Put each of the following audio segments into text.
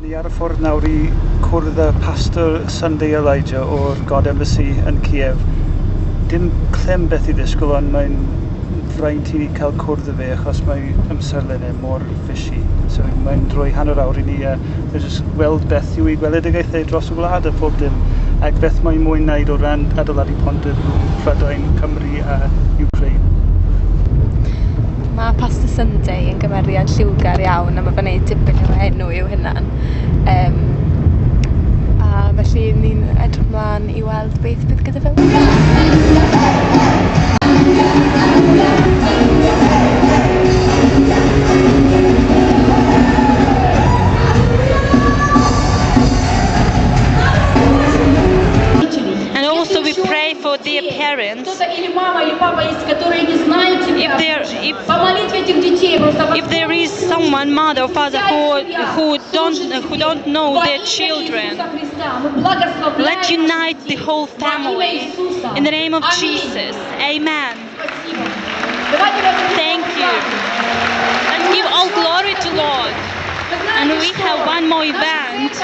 Ni ar y ffordd nawr I cwrdd y pastor Sunday Adelaja o'r God Embassy yn Kyiv. Dim clem beth I ddisgwyl, ond mae'n fraint I cael cwrdd y fe achos mae ymserlen mor fishy. So mae'n droi hanner awr I ni just weld beth yw I gweledigaethau dros y gwlad a pob dim. Ac beth mae'n mwyn wneud o ran adeiladu pontydd rhwng Prydain, Cymru a Ukraine. Mae Pastor Sunday yn gymeriad lliwgar iawn a mae fe'n neud tipyn o enw i'w hynna'n. A felly ni'n edrych mlaen I weld beth bydd gyda fe. And also we pray for their parents. If there is someone, mother or father who don't know their children, let unite the whole family in the name of Jesus. Amen. Thank you. Let's give all glory to Lord. And we have one more event.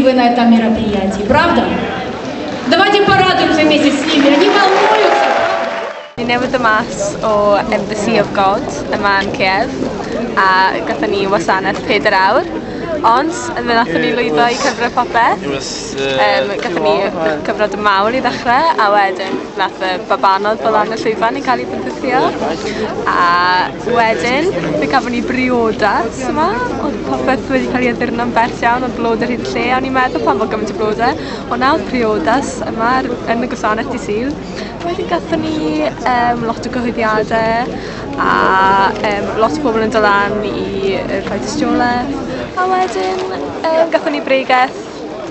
Вы на этом мероприятии, правда? Давайте порадуемся вместе с ними, они волнуются. Ni newid y mas o Embassy of God yma yn Kyiv a gatho ni wasanaeth 4 awr, ond fe nathon ni lwyddo I cyfro popeth. Gatho ni cyfrod mawr I ddechrau a wedyn nath y babanodd fel yn y llwyfan I cael ei benthythio a wedyn fe gafon ni briodas yma, oedd popeth wedi cael ei addurno'n bell iawn, oedd blodau hyd lle, a o'n i'n meddwl pan fod gymaint o blodau, ond nawr briodas yma yn y gwasanaeth Dydd Sul. Wedyn gatho ni lot o gyhoeddiadau a lot o bobl yn dod lan I rhoi tystiolaeth a wedyn gatho ni bregeth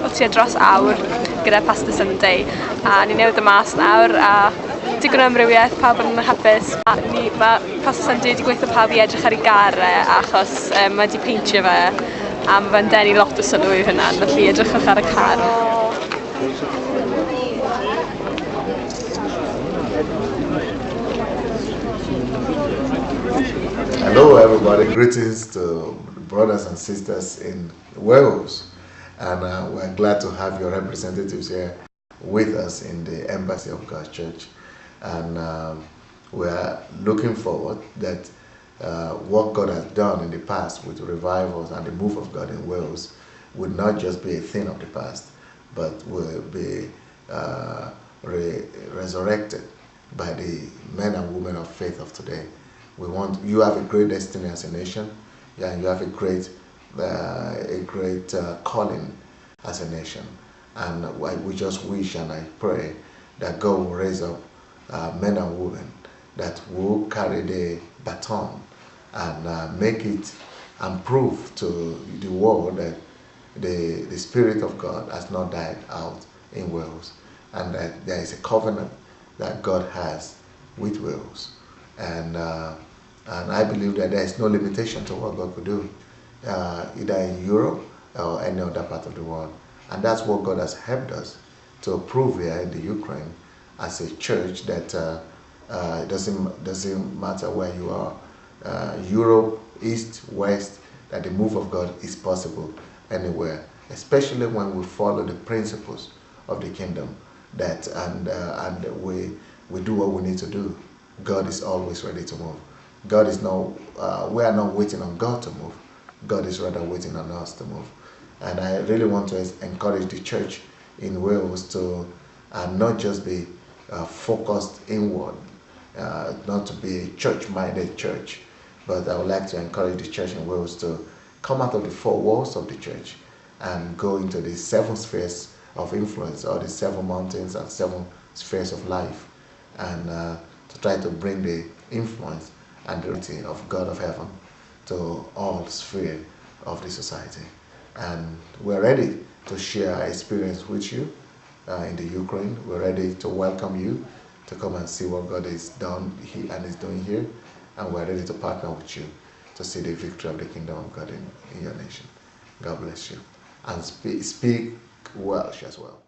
o tua dros awr gyda Pastor Sunday a ni newid y mas nawr a digon o amrywiaeth, pawb yn hapus a mae Pastor Sunday wedi gweithio pawb I edrych ar ei garau achos mae wedi peintio fe a mae fe'n denu lot o sylw I hynna felly edrychwch ar y car. Hello everybody, greetings to brothers and sisters in Wales, and we're glad to have your representatives here with us in the Embassy of God Church, and we're looking forward that what God has done in the past with revivals and the move of God in Wales would not just be a thing of the past, but will be resurrected by the men and women of faith of today. You have a great destiny as a nation, and you have a great calling as a nation. And we just wish and I pray that God will raise up men and women that will carry the baton and make it and prove to the world that the Spirit of God has not died out in Wales, and that there is a covenant that God has with Wales. And I believe that there is no limitation to what God could do, either in Europe or any other part of the world. And that's what God has helped us to prove here in the Ukraine as a church that it doesn't matter where you are, Europe, East, West, that the move of God is possible anywhere, especially when we follow the principles of the kingdom and we do what we need to do. God is always ready to move. God is we are not waiting on God to move. God is rather waiting on us to move. And I really want to encourage the church in Wales to not just be focused inward, not to be a church-minded church, but I would like to encourage the church in Wales to come out of the 4 walls of the church and go into the 7 spheres of influence, or the 7 mountains and 7 spheres of life, and to try to bring the influence and the reality of God of heaven to all spheres of the society. And we're ready to share our experience with you in the Ukraine. We're ready to welcome you to come and see what God has done and is doing here, and we're ready to partner with you. to see the victory of the kingdom of God in your nation. God bless you. And speak Welsh as well.